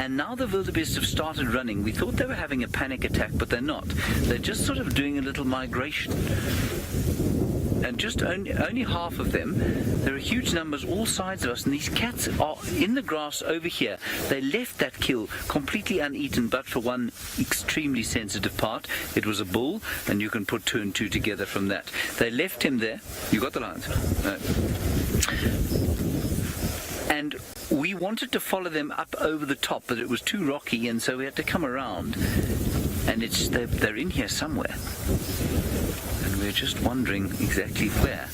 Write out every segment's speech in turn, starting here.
And now the wildebeest have started running. We thought they were having a panic attack, but they're not. They're just sort of doing a little migration. And just only half of them. There are huge numbers all sides of us, and these cats are in the grass over here. They left that kill completely uneaten, but for one extremely sensitive part. It was a bull, and you can put 2 and 2 together from that. They left him there. You got the lines? No. And we wanted to follow them up over the top, but it was too rocky, and so we had to come around. And they're in here somewhere. We're just wondering exactly where.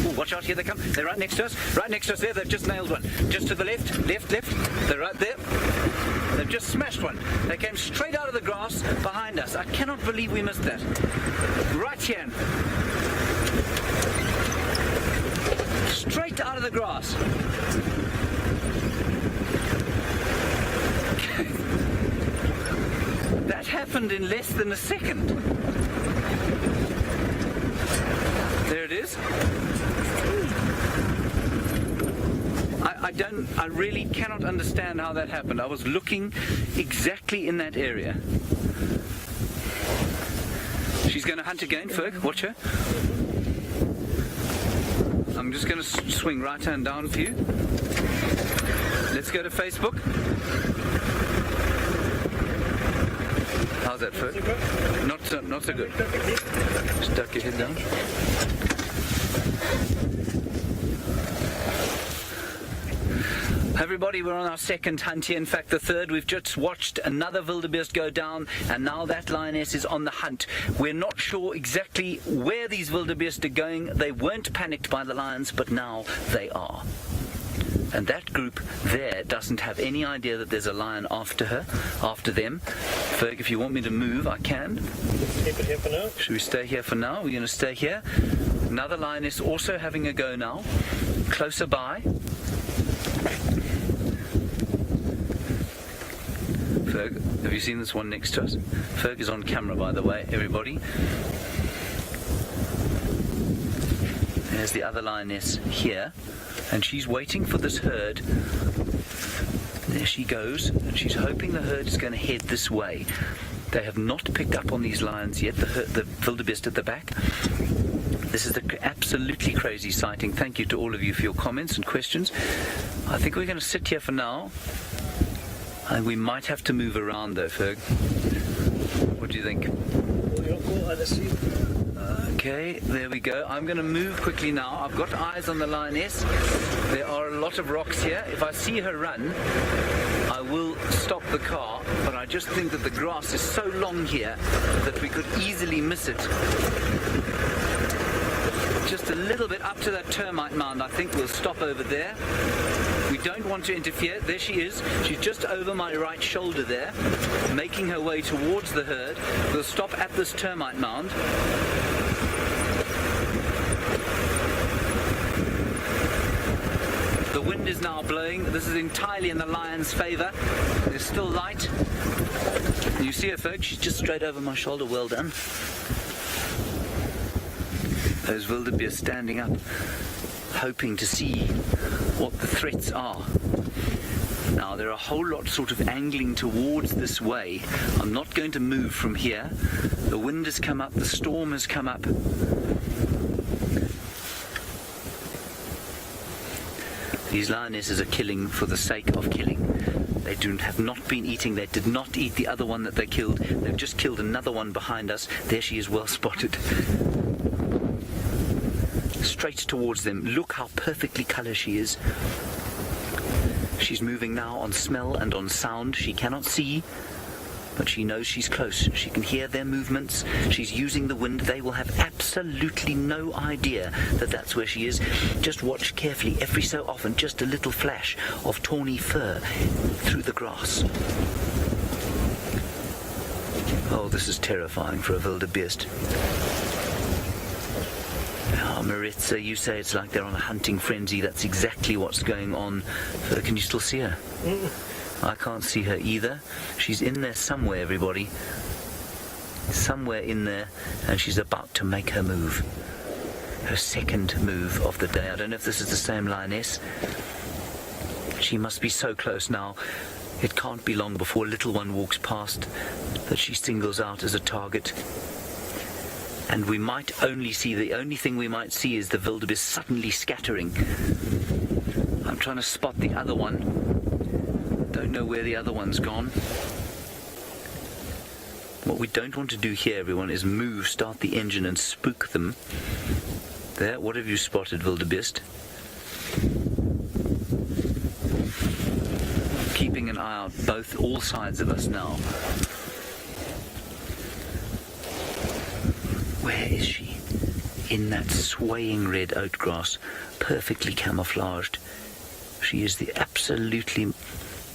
Oh, watch out, here they come. They're right next to us. Right next to us there. They've just nailed one. Just to the left. Left. They're right there. They've just smashed one. They came straight out of the grass behind us. I cannot believe we missed that. Right here. Straight out of the grass. That happened in less than a second. There it is. I really cannot understand how that happened. I was looking exactly in that area. She's going to hunt again, Ferg. Watch her. I'm just going to swing right hand down for you. Let's go to Facebook. How's that, Ferg? Not so good. Stuck your head down. Everybody, we're on our second hunt here. In fact, the third. We've just watched another wildebeest go down, and now that lioness is on the hunt. We're not sure exactly where these wildebeest are going. They weren't panicked by the lions, but now they are. And that group there doesn't have any idea that there's a lion after them. Ferg, if you want me to move, I can. Keep it here for now. Should we stay here for now? We're going to stay here. Another lioness also having a go now, closer by. Ferg, have you seen this one next to us? Ferg is on camera, by the way, everybody. There's the other lioness here, and she's waiting for this herd. There she goes, and she's hoping the herd is going to head this way. They have not picked up on these lions yet, the wildebeest at the back. This is the absolutely crazy sighting. Thank you to all of you for your comments and questions. I think we're going to sit here for now. And we might have to move around though, Ferg. What do you think? Okay, there we go. I'm going to move quickly now. I've got eyes on the lioness. There are a lot of rocks here. If I see her run, I will stop the car, but I just think that the grass is so long here that we could easily miss it. Just a little bit up to that termite mound. I think we'll stop over there. We don't want to interfere. There she is. She's just over my right shoulder there, making her way towards the herd. We'll stop at this termite mound. The wind is now blowing. This is entirely in the lion's favor. There's still light. You see her, folks? She's just straight over my shoulder. Well done. Those wildebeest standing up, hoping to see what the threats are. Now there are a whole lot sort of angling towards this way. I'm not going to move from here. The wind has come up, the storm has come up. These lionesses are killing for the sake of killing. They have not been eating. They did not eat the other one that they killed. They've just killed another one behind us. There she is, well spotted. Straight towards them. Look how perfectly coloured she is. She's moving now on smell and on sound. She cannot see, but she knows she's close. She can hear their movements. She's using the wind. They will have absolutely no idea that that's where she is. Just watch carefully. Every so often, just a little flash of tawny fur through the grass. Oh, this is terrifying for a wildebeest. Oh, Maritza, you say it's like they're on a hunting frenzy. That's exactly what's going on. Can you still see her? I can't see her either. She's in there somewhere, everybody. Somewhere in there, and she's about to make her move. Her second move of the day. I don't know if this is the same lioness. She must be so close now. It can't be long before a little one walks past that she singles out as a target. And we might only see, the only thing we might see is the wildebeest suddenly scattering. I'm trying to spot the other one. Don't know where the other one's gone. What we don't want to do here, everyone, is start the engine and spook them. There, what have you spotted, wildebeest? Keeping an eye out all sides of us now. Where is she? In that swaying red oat grass, perfectly camouflaged. She is the absolutely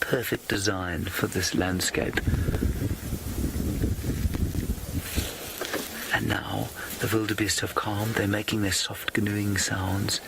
perfect design for this landscape. And now the wildebeest have calmed. They're making their soft canoeing sounds.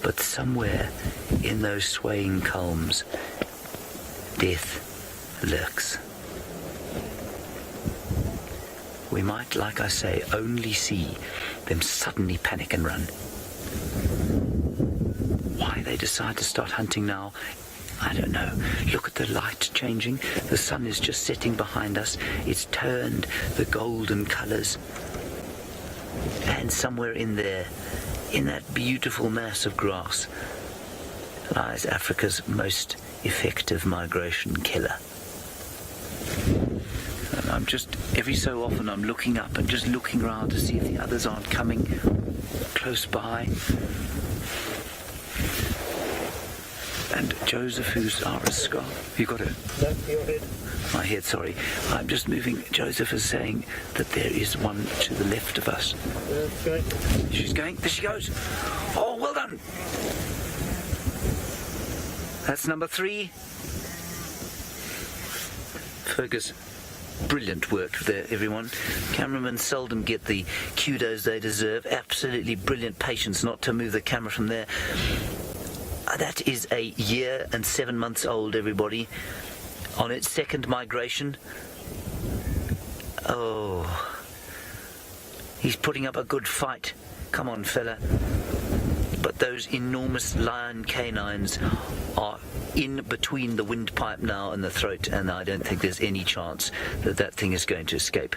But somewhere in those swaying culms, death lurks. We might, like I say, only see them suddenly panic and run. Why they decide to start hunting now, I don't know. Look at the light changing. The sun is just setting behind us. It's turned the golden colours. And somewhere in there, in that beautiful mass of grass, lies Africa's most effective migration killer. And I'm just, every so often I'm looking up and just looking around to see if the others aren't coming close by. And Joseph, who's our scarf, you got it? No, your head. My head, sorry. I'm just moving. Joseph is saying that there is one to the left of us. Okay. She's going. There she goes. Oh, well done. That's number 3. Fergus, brilliant work there, everyone. Cameramen seldom get the kudos they deserve. Absolutely brilliant patience not to move the camera from there. That is a year and 7 months old, everybody, on its second migration. Oh, he's putting up a good fight. Come on, fella. But those enormous lion canines are in between the windpipe now and the throat, and I don't think there's any chance that that thing is going to escape.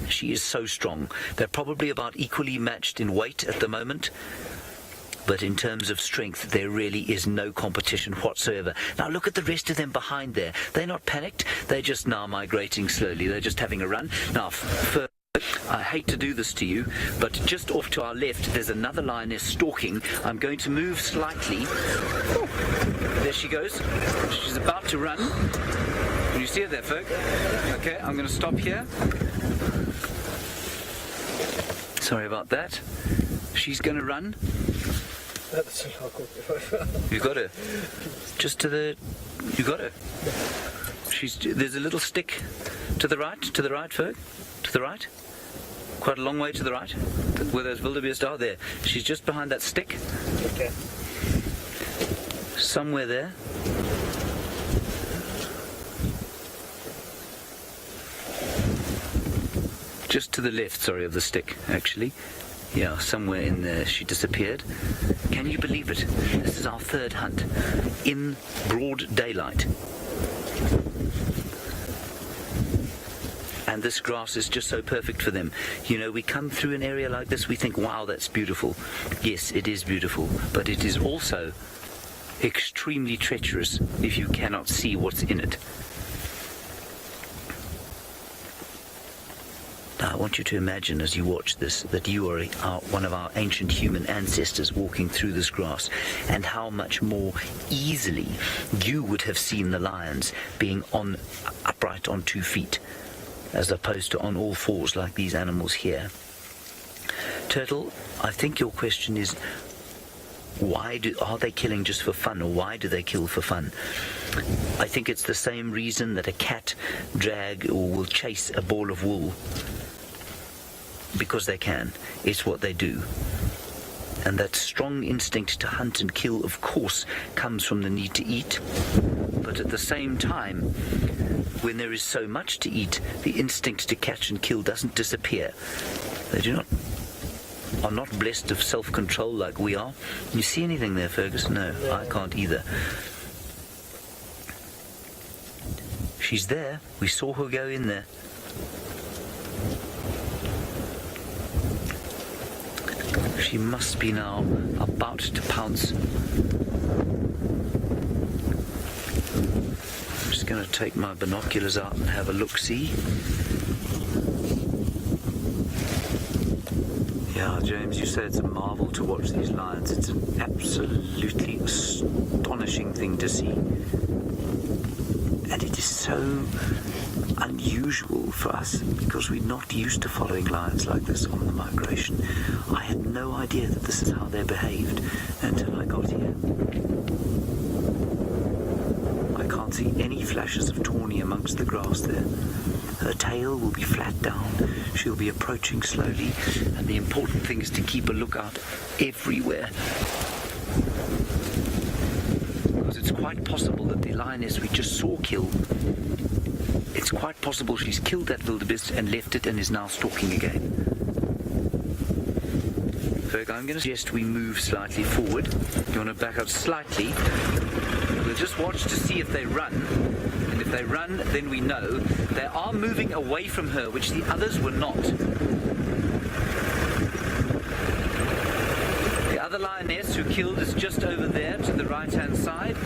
She is so strong. They're probably about equally matched in weight at the moment. But in terms of strength, there really is no competition whatsoever. Now look at the rest of them behind there. They're not panicked. They're just now migrating slowly. They're just having a run. Now, I hate to do this to you, but just off to our left, there's another lioness stalking. I'm going to move slightly. There she goes. She's about to run. Can you see her there, Ferg? Okay, I'm going to stop here. Sorry about that. She's going to run. You got her. Just to the. You got her. There's a little stick to the right, Ferg. To the right. Quite a long way to the right. Where those wildebeest are there. She's just behind that stick. Okay. Somewhere there. Just to the left, sorry, of the stick, actually. Yeah, somewhere in there she disappeared. Can you believe it? This is our third hunt in broad daylight. And this grass is just so perfect for them. You know, we come through an area like this, we think, wow, that's beautiful. Yes, it is beautiful, but it is also extremely treacherous if you cannot see what's in it. Now, I want you to imagine as you watch this that you are one of our ancient human ancestors walking through this grass, and how much more easily you would have seen the lions being upright on 2 feet, as opposed to on all fours like these animals here. Turtle, I think your question is, are they killing just for fun, or why do they kill for fun? I think it's the same reason that a cat will chase a ball of wool. Because they can. It's what they do. And that strong instinct to hunt and kill, of course, comes from the need to eat. But at the same time, when there is so much to eat, the instinct to catch and kill doesn't disappear. They are not blessed of self-control like we are. You see anything there, Fergus? No, I can't either. She's there. We saw her go in there. She must be now about to pounce. I'm just going to take my binoculars out and have a look-see. Yeah, James, you say it's a marvel to watch these lions. It's an absolutely astonishing thing to see. And it is so unusual for us because we're not used to following lions like this on the migration. I had no idea that this is how they behaved until I got here. I can't see any flashes of tawny amongst the grass there. Her tail will be flat down. She'll be approaching slowly, and the important thing is to keep a lookout everywhere. Because it's quite possible that the lioness we just saw kill, it's quite possible she's killed that wildebeest and left it and is now stalking again. So I'm going to suggest we move slightly forward. You want to back up slightly. We'll just watch to see if they run. And if they run, then we know they are moving away from her, which the others were not. The other lioness who killed is just over there to the right-hand side.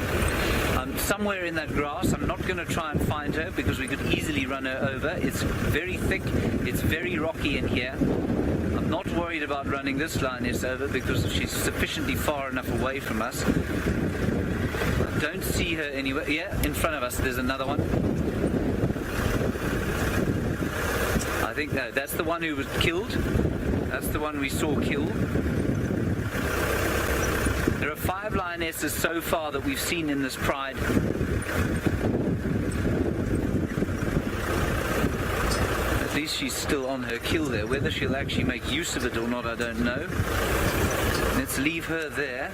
Somewhere in that grass. I'm not going to try and find her because we could easily run her over. It's very thick. It's very rocky in here. I'm not worried about running this lioness over because she's sufficiently far enough away from us. I don't see her anywhere. Yeah, in front of us there's another one. I think no, that's the one who was killed. That's the one we saw killed. There are 5 lionesses so far that we've seen in this pride. At least she's still on her kill there. Whether she'll actually make use of it or not, I don't know. Let's leave her there.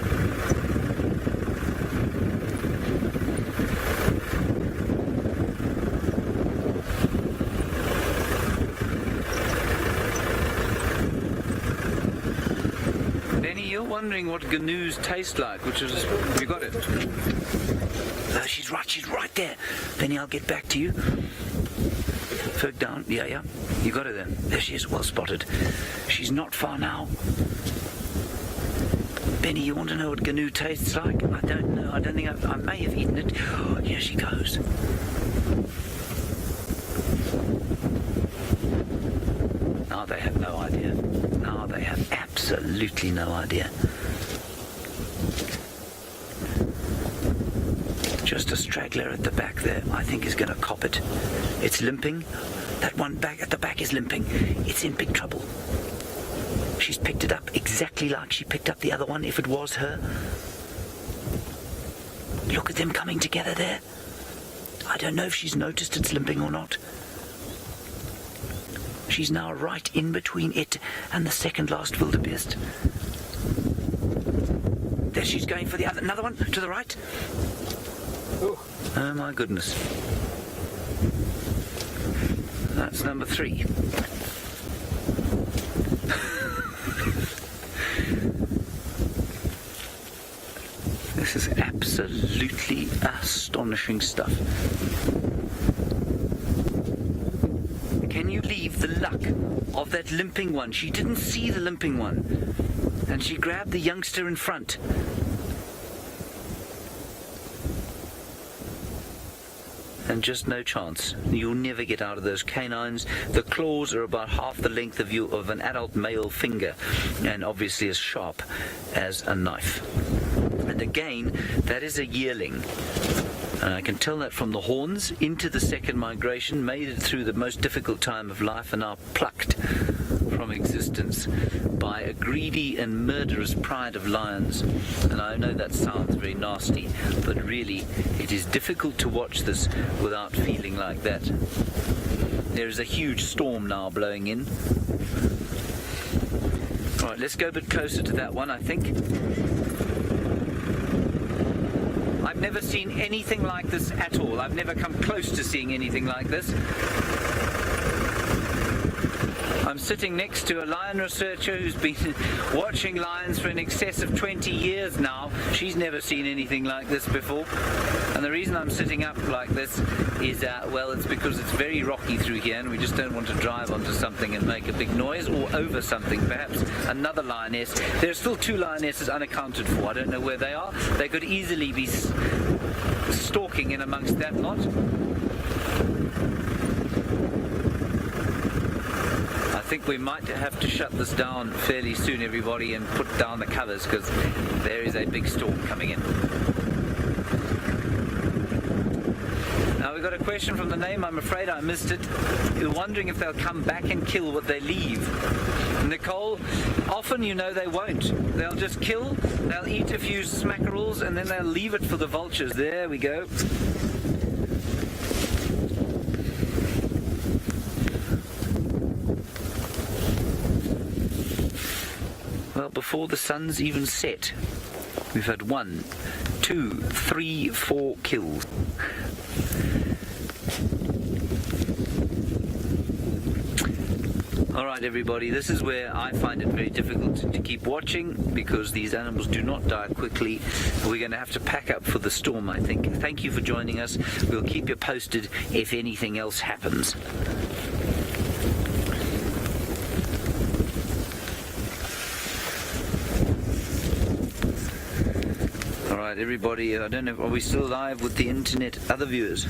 Wondering what gnu's taste like, which is, you got it. She's right there. Penny, I'll get back to you. Ferg down, yeah, you got her there. There she is, well spotted. She's not far now. Penny, you want to know what gnu tastes like? I don't know, I don't think I may have eaten it. Oh, here she goes. Now they have no idea. Now they have absolutely no idea. Just a straggler at the back there, I think is going to cop it. It's limping. That one back at the back is limping. It's in big trouble. She's picked it up exactly like she picked up the other one if it was her. Look at them coming together there. I don't know if she's noticed it's limping or not. She's now right in between it and the second last wildebeest. There she's going for the other, another one to the right. Oh my goodness. That's number 3. This is absolutely astonishing stuff. Can you believe the luck of that limping one? She didn't see the limping one, and she grabbed the youngster in front. And just no chance. You'll never get out of those canines. The claws are about half the length of an adult male finger, and obviously as sharp as a knife. And again, that is a yearling. And I can tell that from the horns into the second migration, made it through the most difficult time of life, and are plucked from existence by a greedy and murderous pride of lions. And I know that sounds very nasty, but really it is difficult to watch this without feeling like that. There is a huge storm now blowing in. Alright, let's go a bit closer to that one, I think. I've never seen anything like this at all. I've never come close to seeing anything like this. I'm sitting next to a lion researcher who's been watching lions for in excess of 20 years now. She's never seen anything like this before. And the reason I'm sitting up like this is, well, it's because it's very rocky through here and we just don't want to drive onto something and make a big noise, or over something, perhaps another lioness. There are still 2 lionesses unaccounted for. I don't know where they are. They could easily be stalking in amongst that lot. I think we might have to shut this down fairly soon, everybody, and put down the covers, because there is a big storm coming in. Now, we've got a question from the name. I'm afraid I missed it. You're wondering if they'll come back and kill what they leave. Nicole, often, you know, they won't. They'll just kill, they'll eat a few smackerels, and then they'll leave it for the vultures. There we go. Well, before the sun's even set, we've had 1, 2, 3, 4 kills. Alright everybody, this is where I find it very difficult to keep watching, because these animals do not die quickly. We're going to have to pack up for the storm, I think. Thank you for joining us. We'll keep you posted if anything else happens. Alright everybody, I don't know, are we still live with the internet, other viewers?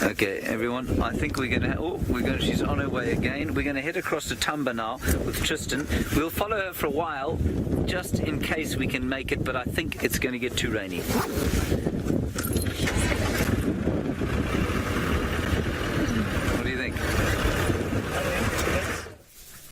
Okay, everyone, I think we're going to, she's on her way again. We're going to head across to Tumba now with Tristan. We'll follow her for a while, just in case we can make it, but I think it's going to get too rainy.